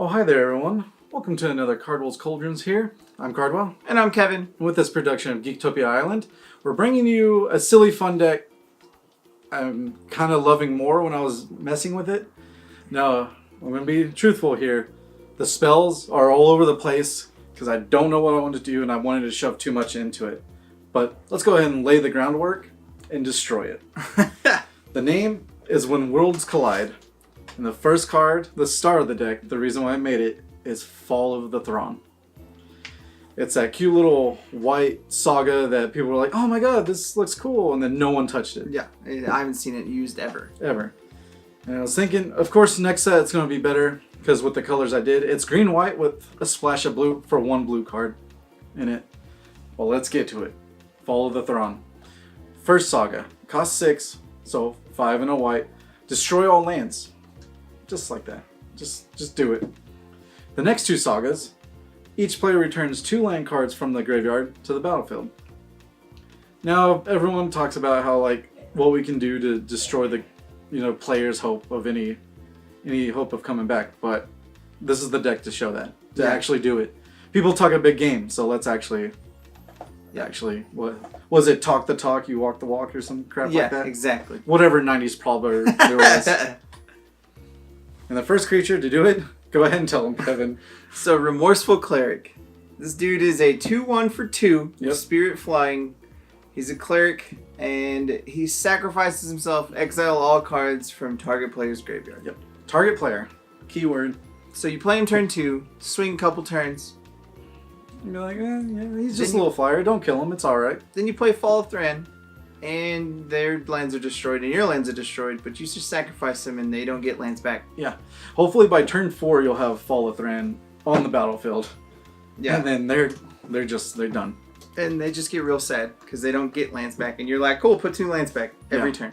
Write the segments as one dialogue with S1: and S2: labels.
S1: Oh, hi there, everyone. Welcome to another Cardwell's Cauldrons here. I'm Cardwell.
S2: And I'm Kevin.
S1: With this production of Geektopia Island, we're bringing you a silly fun deck I'm kind of loving more when I was messing with it. Now, I'm going to be truthful here. The spells are all over the place because I don't know what I want to do and I wanted to shove too much into it. But let's go ahead and lay the groundwork and destroy it. The name is When Worlds Collide. And the first card, the star of the deck, the reason why I made it, is Fall of the Thran. It's that cute little white saga that people were like, oh my god, this looks cool, and then no one touched it.
S2: Yeah, I haven't seen it used ever.
S1: And I was thinking, of course, next set it's going to be better, because with the colors I did, it's green-white with a splash of blue for one blue card in it. Well, let's get to it. Fall of the Thran. First saga, cost 6, so 5 and a white. Destroy all lands. Just like that. Just do it. The next two sagas, each player returns 2 land cards from the graveyard to the battlefield. Now, everyone talks about how, like, what we can do to destroy the, player's hope of any hope of coming back, but this is the deck to show that, to actually do it. People talk a big game, so let's actually, what was it? Talk the talk, you walk the walk, or some crap like that?
S2: Yeah, exactly.
S1: Whatever 90s proverb there was. And the first creature to do it, go ahead and tell him, Kevin.
S2: So, Remorseful Cleric. This dude is a 2/1 for 2,
S1: Yep.
S2: Spirit Flying. He's a cleric, and he sacrifices himself, exile all cards from target player's graveyard.
S1: Yep. Target player. Keyword.
S2: So you play him turn 2, swing a couple turns.
S1: You'd be like, yeah, he's just a little flyer. Don't kill him. It's all right.
S2: Then you play Fall of Thran, and their lands are destroyed, and your lands are destroyed, but you just sacrifice them, and they don't get lands back.
S1: Yeah. Hopefully by turn 4 you'll have Fall of Thran on the battlefield.
S2: Yeah.
S1: And then they're done.
S2: And they just get real sad because they don't get lands back, and you're like, cool, put 2 lands back every turn.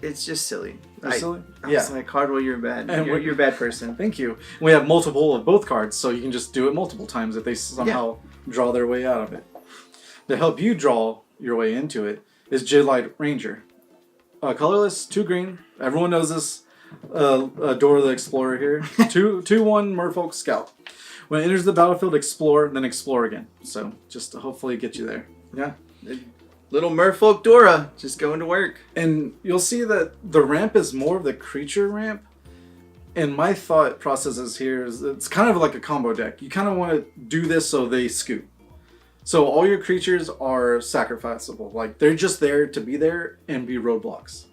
S2: It's just silly.
S1: Silly?
S2: I was like, Cardwell, you're bad.
S1: And
S2: You're a bad person.
S1: Thank you. We have multiple of both cards, so you can just do it multiple times if they somehow draw their way out of it. To help you draw your way into it is Jadelight Ranger. Colorless, 2 green. Everyone knows this. Dora the Explorer here. 2/1 Merfolk Scout. When it enters the battlefield, explore, then explore again. So just to hopefully get you there. Yeah.
S2: Little Merfolk Dora just going to work.
S1: And you'll see that the ramp is more of the creature ramp. And my thought processes here is it's kind of like a combo deck. You kind of want to do this so they scoot. So all your creatures are sacrificable. Like, they're just there to be there and be roadblocks.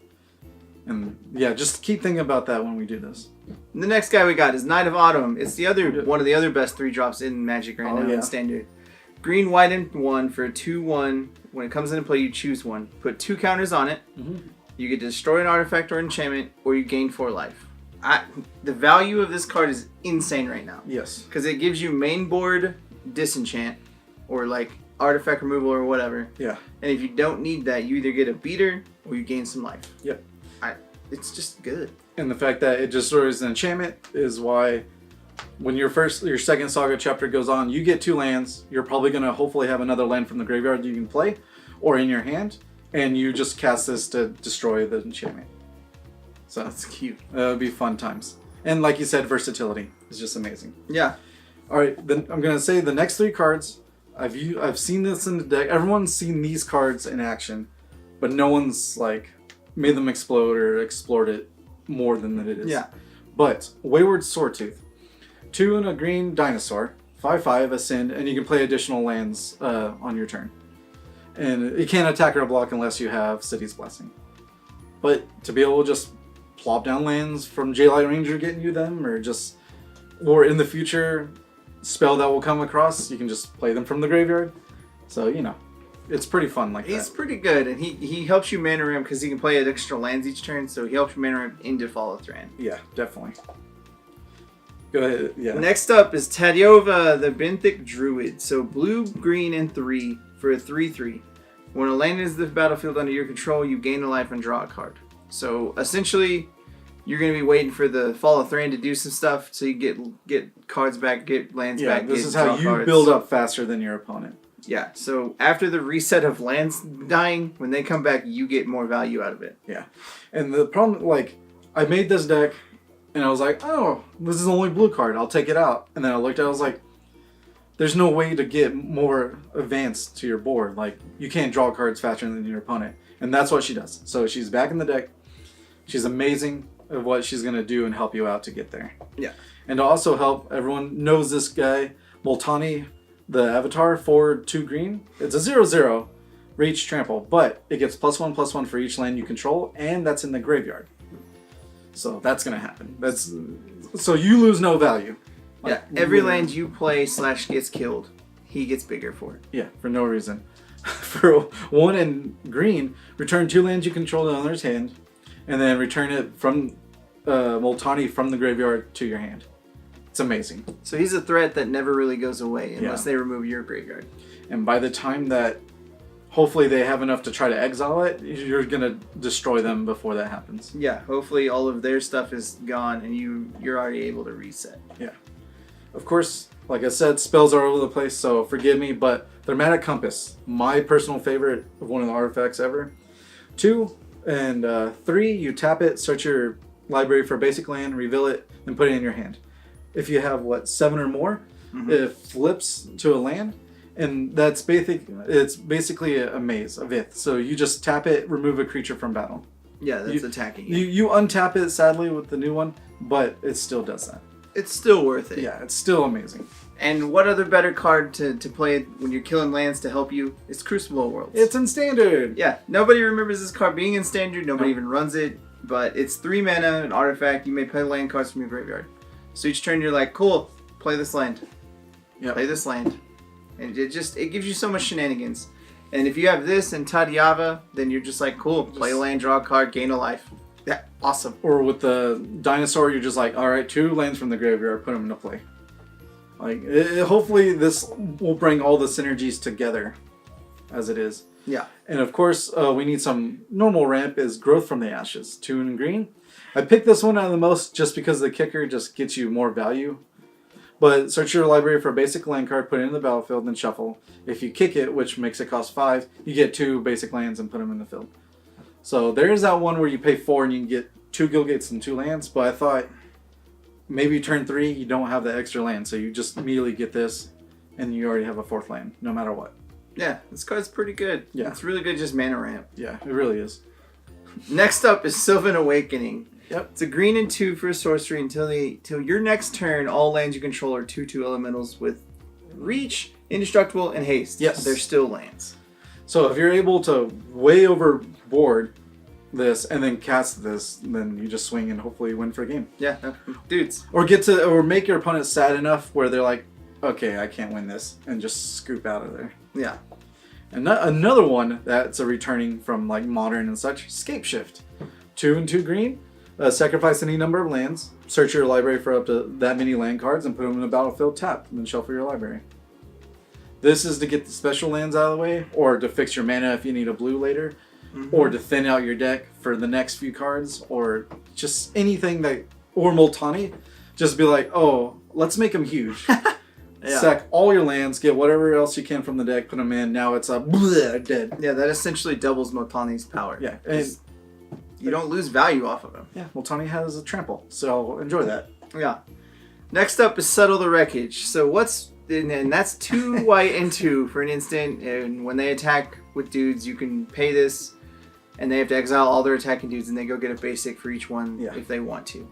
S1: And yeah, just keep thinking about that when we do this.
S2: And the next guy we got is Knight of Autumn. It's one of the other best 3-drops in Magic right now in Standard. Green, white, and 1 for a 2/1. When it comes into play, you choose one. Put 2 counters on it. Mm-hmm. You get to destroy an artifact or enchantment, or you gain 4 life. The value of this card is insane right now.
S1: Yes.
S2: Because it gives you main board disenchant, or like artifact removal or whatever.
S1: Yeah.
S2: And if you don't need that, you either get a beater or you gain some life.
S1: Yep.
S2: It's just good.
S1: And the fact that it destroys an enchantment is why when your second saga chapter goes on, you get 2 lands. You're probably going to hopefully have another land from the graveyard you can play or in your hand. And you just cast this to destroy the enchantment. So
S2: that's cute.
S1: That would be fun times. And like you said, versatility is just amazing.
S2: Yeah.
S1: All right, then I'm going to say the next 3 cards. I've seen this in the deck. Everyone's seen these cards in action, but no one's like made them explode or explored it more than it is.
S2: Yeah.
S1: But Wayward Swordtooth, 2 and a green dinosaur, 5/5 ascend, and you can play additional lands on your turn. And you can't attack or block unless you have City's Blessing. But to be able to just plop down lands from Jadelight Ranger getting you them, or in the future spell that will come across, you can just play them from the graveyard. So it's pretty fun like that.
S2: He's pretty good, and he helps you mana ramp because he can play extra lands each turn, so he helps you mana ramp into Fall of Thran.
S1: Yeah, definitely. Go ahead, yeah.
S2: Next up is Tatyova, the Benthic Druid. So blue, green, and 3 for a 3/3. When a land is the battlefield under your control, you gain a life and draw a card. So essentially, you're going to be waiting for the Fall of Thran to do some stuff, so you get cards back, get lands back.
S1: This is how you build up faster than your opponent.
S2: Yeah, so after the reset of lands dying, when they come back, you get more value out of it.
S1: Yeah. And the problem, like, I made this deck And I was like, oh, this is the only blue card. I'll take it out. And then I looked at it, I was like, there's no way to get more advanced to your board. Like, you can't draw cards faster than your opponent. And that's what she does. So she's back in the deck. She's amazing at what she's going to do and help you out to get there.
S2: Yeah.
S1: And to also help, everyone knows this guy, Multani, the avatar, for 2 green. It's a 0/0, reach, trample. But it gets +1/+1 for each land you control, and that's in the graveyard. So that's going to happen. So you lose no value.
S2: Yeah, every land you play / gets killed, he gets bigger for it.
S1: Yeah, for no reason. For 1 in green, return 2 lands you control to another's hand, and then return it from Multani from the graveyard to your hand. It's amazing.
S2: So he's a threat that never really goes away unless they remove your graveyard.
S1: And by the time that hopefully they have enough to try to exile it, you're going to destroy them before that happens.
S2: Yeah, hopefully all of their stuff is gone and you're already able to reset.
S1: Yeah. Of course, like I said, spells are all over the place, so forgive me, but Thaumatic Compass, my personal favorite of one of the artifacts ever. 2 and 3, you tap it, search your library for a basic land, reveal it, and put it in your hand. If you have, 7 or more, it flips to a land, and it's basically a maze, a Vith. So you just tap it, remove a creature from battle.
S2: Yeah, that's attacking
S1: you. You untap it, sadly, with the new one, but it still does that.
S2: It's still worth it.
S1: Yeah, it's still amazing.
S2: And what other better card to play when you're killing lands to help you? It's Crucible of Worlds.
S1: It's in Standard!
S2: Yeah, nobody remembers this card being in Standard, nobody even runs it, but it's 3 mana, an artifact, you may play land cards from your graveyard. So each turn you're like, cool, play this land.
S1: Yep.
S2: Play this land. And it gives you so much shenanigans. And if you have this and Tatyova, then you're just like, cool, play a land, draw a card, gain a life. Yeah, awesome.
S1: Or with the dinosaur, you're just like, all right, 2 lands from the graveyard, put them into play. Like, hopefully this will bring all the synergies together as it is.
S2: Yeah.
S1: And of course, we need some normal ramp is Growth from the Ashes, 2 in green. I picked this one out of the most just because the kicker just gets you more value. But search your library for a basic land card, put it in the battlefield, then shuffle. If you kick it, which makes it cost 5, you get 2 basic lands and put them in the field. So there is that one where you pay 4 and you can get 2 Guildgates and 2 lands, but I thought maybe turn 3 you don't have the extra land, so you just immediately get this and you already have a 4th land, no matter what.
S2: Yeah, this card's pretty good.
S1: Yeah.
S2: It's really good just mana ramp.
S1: Yeah, it really is.
S2: Next up is Sylvan Awakening.
S1: Yep.
S2: It's a green and 2 for a sorcery until your next turn, all lands you control are 2/2 elementals with reach, indestructible, and haste.
S1: Yes.
S2: They're still lands.
S1: So if you're able to way overboard this and then cast this, then you just swing and hopefully win for a game.
S2: Yeah, dudes.
S1: Or make your opponent sad enough where they're like, okay, I can't win this, and just scoop out of there.
S2: Yeah.
S1: And another one that's a returning from like Modern and such, Scapeshift. 2 and 2 green, sacrifice any number of lands, search your library for up to that many land cards, and put them in the battlefield tapped, and then shuffle your library. This is to get the special lands out of the way, or to fix your mana if you need a blue later, or to thin out your deck for the next few cards, or just anything that, or Multani, just be like, oh, let's make them huge. Yeah. Sack all your lands, get whatever else you can from the deck, put them in, now it's dead.
S2: Yeah, that essentially doubles Multani's power.
S1: Yeah, and
S2: you don't lose value off of him.
S1: Yeah, Multani has a trample, so enjoy that.
S2: Yeah. Next up is Settle the Wreckage. So and that's 2 white and 2 for an instant, and when they attack with dudes, you can pay this, and they have to exile all their attacking dudes, and they go get a basic for each one if they want to.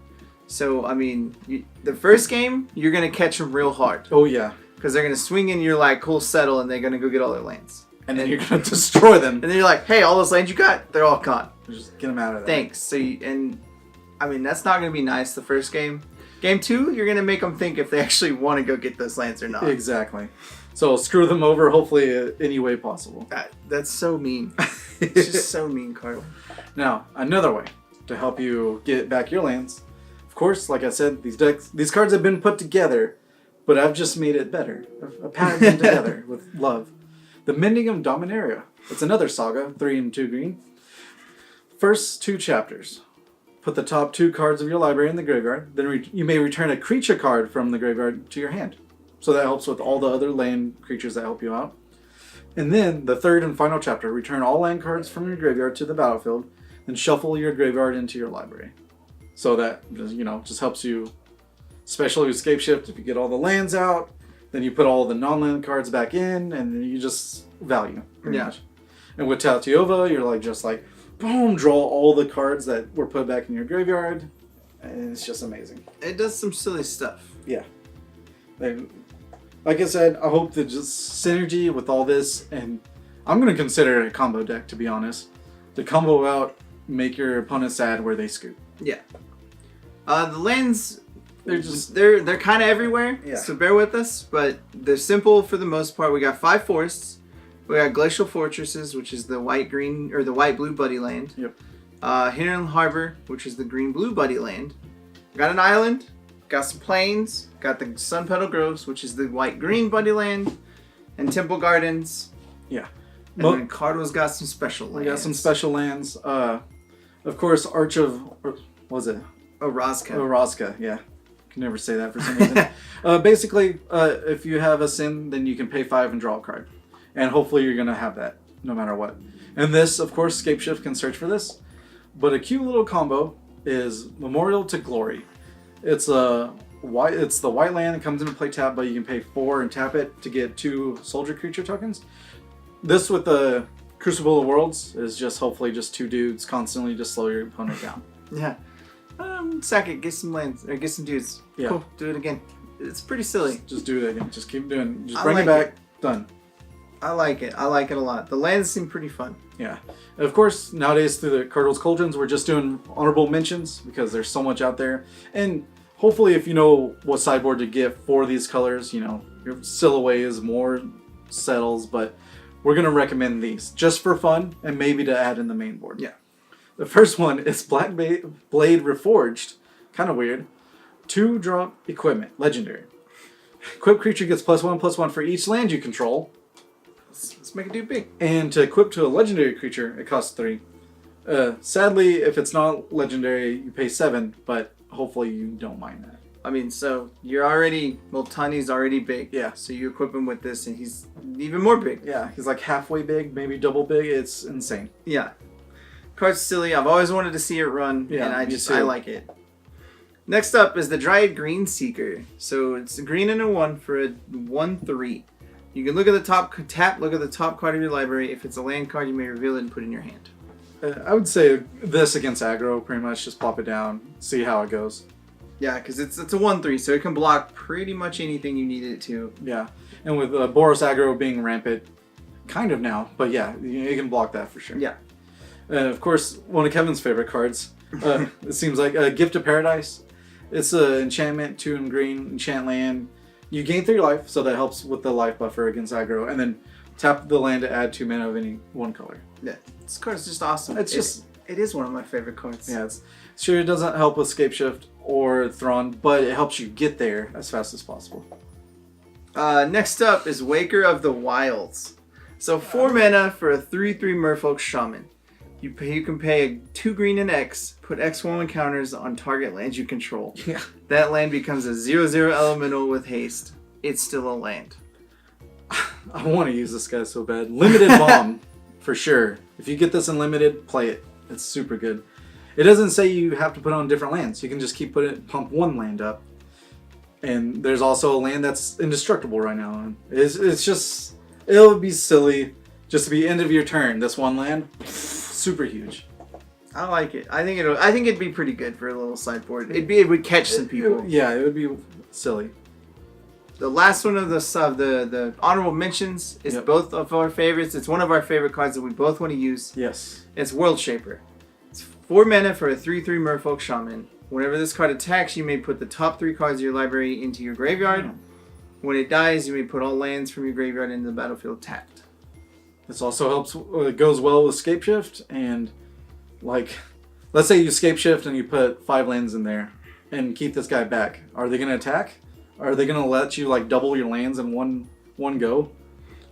S2: So, I mean, the first game, you're going to catch them real hard.
S1: Oh, yeah.
S2: Because they're going to swing in, you're like, cool, settle, and they're going to go get all their lands.
S1: And then you're going to destroy them.
S2: And then you're like, hey, all those lands you got, they're all gone.
S1: Just get them out of there.
S2: Thanks. So, I mean, that's not going to be nice the first game. Game 2, you're going to make them think if they actually want to go get those lands or not.
S1: Exactly. So screw them over, hopefully, any way possible.
S2: That's so mean. It's just so mean, Cardwell.
S1: Now, another way to help you get back your lands. Of course, like I said, these cards have been put together, but I've just made it better. I've patterned them together with love. The Mending of Dominaria. It's another saga, 3 and 2 green. First 2 chapters. Put the top 2 cards of your library in the graveyard. Then you may return a creature card from the graveyard to your hand. So that helps with all the other land creatures that help you out. And then, the 3rd and final chapter. Return all land cards from your graveyard to the battlefield. Then shuffle your graveyard into your library. So that, you know, just helps you, especially with Scapeshift, if you get all the lands out, then you put all the non-land cards back in, and then you just value, pretty much. And with Tatyova, you're like, just like, boom, draw all the cards that were put back in your graveyard, and it's just amazing.
S2: It does some silly stuff.
S1: Yeah. Like I said, I hope that just synergy with all this, and I'm going to consider it a combo deck, to be honest. To combo out, make your opponent sad where they scoop.
S2: Yeah. The lands, they're kind of everywhere, so bear with us, but they're simple for the most part. We got 5 forests. We got Glacial Fortresses, which is the white-green, or the white-blue buddy land.
S1: Yep.
S2: Hinterland Harbor, which is the green-blue buddy land. Got an island, got some plains, got the Sunpetal Groves, which is the white-green buddy land, and Temple Gardens.
S1: Yeah.
S2: And then Cardwell's got some special lands.
S1: We got some special lands. Of course, Arch of... What was it?
S2: Orazca.
S1: Orazca, yeah. Can never say that for some reason. Basically, if you have a Sin, then you can pay 5 and draw a card. And hopefully you're going to have that, no matter what. And this, of course, Scapeshift can search for this. But a cute little combo is Memorial to Glory. It's the white land that comes into play tap, but you can pay 4 and tap it to get 2 soldier creature tokens. This with the Crucible of Worlds is just hopefully just 2 dudes constantly just slow your opponent down.
S2: Yeah. Sack it, get some lands, or get some dudes.
S1: Yeah.
S2: Cool, do it again. It's pretty silly.
S1: Just do it again. Just keep doing it. Just bring it back. Done.
S2: I like it. I like it a lot. The lands seem pretty fun.
S1: Yeah. And of course, nowadays through the Cardwell's Cauldrons, we're just doing honorable mentions because there's so much out there. And hopefully if you know what sideboard to get for these colors, you know, your Silhouette is more settles, but we're going to recommend these just for fun and maybe to add in the main board.
S2: Yeah.
S1: The first one is Black Blade Reforged. Kind of weird. 2-drop equipment. Legendary. Equipped creature gets +1/+1 for each land you control.
S2: Let's make it do big.
S1: And to equip to a legendary creature, it costs 3. Sadly, if it's not legendary, you pay 7, but hopefully you don't mind that.
S2: I mean, so you're already, Multani's already big.
S1: Yeah.
S2: So you equip him with this and he's even more big.
S1: Yeah, he's like halfway big, maybe double big. It's insane.
S2: Yeah. Card's silly. I've always wanted to see it run, and I like it. Next up is the Dryad Greenseeker. So it's a green and a 1 for a 1/3. You can look at the top look at the top card of your library. If it's a land card, you may reveal it and put it in your hand.
S1: I would say this against aggro, pretty much. Just pop it down, see how it goes.
S2: Yeah, because it's a 1/3, so it can block pretty much anything you need it to.
S1: Yeah, and with Boros aggro being rampant, kind of now, but yeah, you can block that for sure.
S2: Yeah.
S1: Of course, one of Kevin's favorite cards. It seems like Gift of Paradise. It's an enchantment, 2 and green, enchant land. You gain 3 life, so that helps with the life buffer against aggro, and then tap the land to add 2 mana of any one color.
S2: Yeah, this card is just awesome. It is one of my favorite cards.
S1: Yeah, sure it doesn't help with Scapeshift or Thran, but it helps you get there as fast as possible.
S2: Next up is Waker of the Wilds. So 4 mana for a 3/3 Merfolk Shaman. You can pay a 2 green and X, put X1 counters on target lands you control.
S1: Yeah.
S2: That land becomes a 0/0 elemental with haste. It's still a land.
S1: I want to use this guy so bad. Limited Bomb, for sure. If you get this in limited, play it. It's super good. It doesn't say you have to put on different lands. You can just keep pump 1 land up. And there's also a land that's indestructible right now. And it's just, it would be silly just to be end of your turn. This 1 land, super huge.
S2: I like it. I think it'd be pretty good for a little sideboard. It would catch some people.
S1: It would be silly.
S2: The last one of the honorable mentions is both of our favorites. It's one of our favorite cards that we both want to use.
S1: Yes.
S2: It's World Shaper. It's 4 mana for a 3/3 Merfolk Shaman. Whenever this card attacks, you may put the top 3 cards of your library into your graveyard. Yeah. When it dies, you may put all lands from your graveyard into the battlefield tapped.
S1: This also helps. It goes well with Scapeshift, and like, let's say you Scapeshift and you put 5 lands in there and keep this guy back. Are they going to attack? Are they going to let you like double your lands in one go?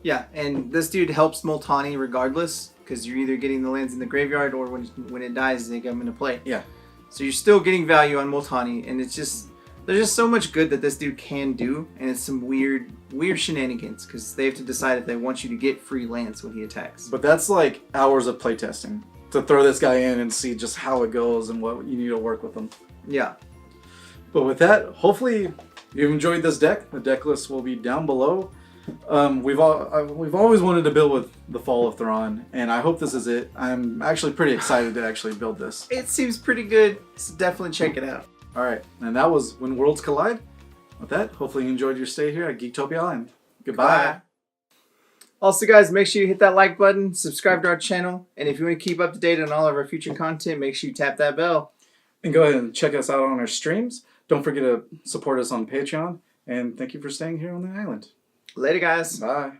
S2: Yeah, and this dude helps Multani regardless, because you're either getting the lands in the graveyard or when it dies, they come into play.
S1: Yeah.
S2: So you're still getting value on Multani, and it's just, there's just so much good that this dude can do, and it's some weird shenanigans, because they have to decide if they want you to get free lands when he attacks.
S1: But that's like hours of playtesting to throw this guy in and see just how it goes and what you need to work with him.
S2: Yeah.
S1: But with that, hopefully you've enjoyed this deck. The deck list will be down below. We've always wanted to build with the Fall of Thran, and I hope this is it. I'm actually pretty excited to actually build this.
S2: It seems pretty good, so definitely check it out.
S1: All right, and that was When Worlds Collide. With that, hopefully you enjoyed your stay here at Geektopia Island. Goodbye.
S2: Also, guys, make sure you hit that like button, subscribe to our channel, and if you want to keep up to date on all of our future content, make sure you tap that bell.
S1: And go ahead and check us out on our streams. Don't forget to support us on Patreon, and thank you for staying here on the island.
S2: Later, guys.
S1: Bye.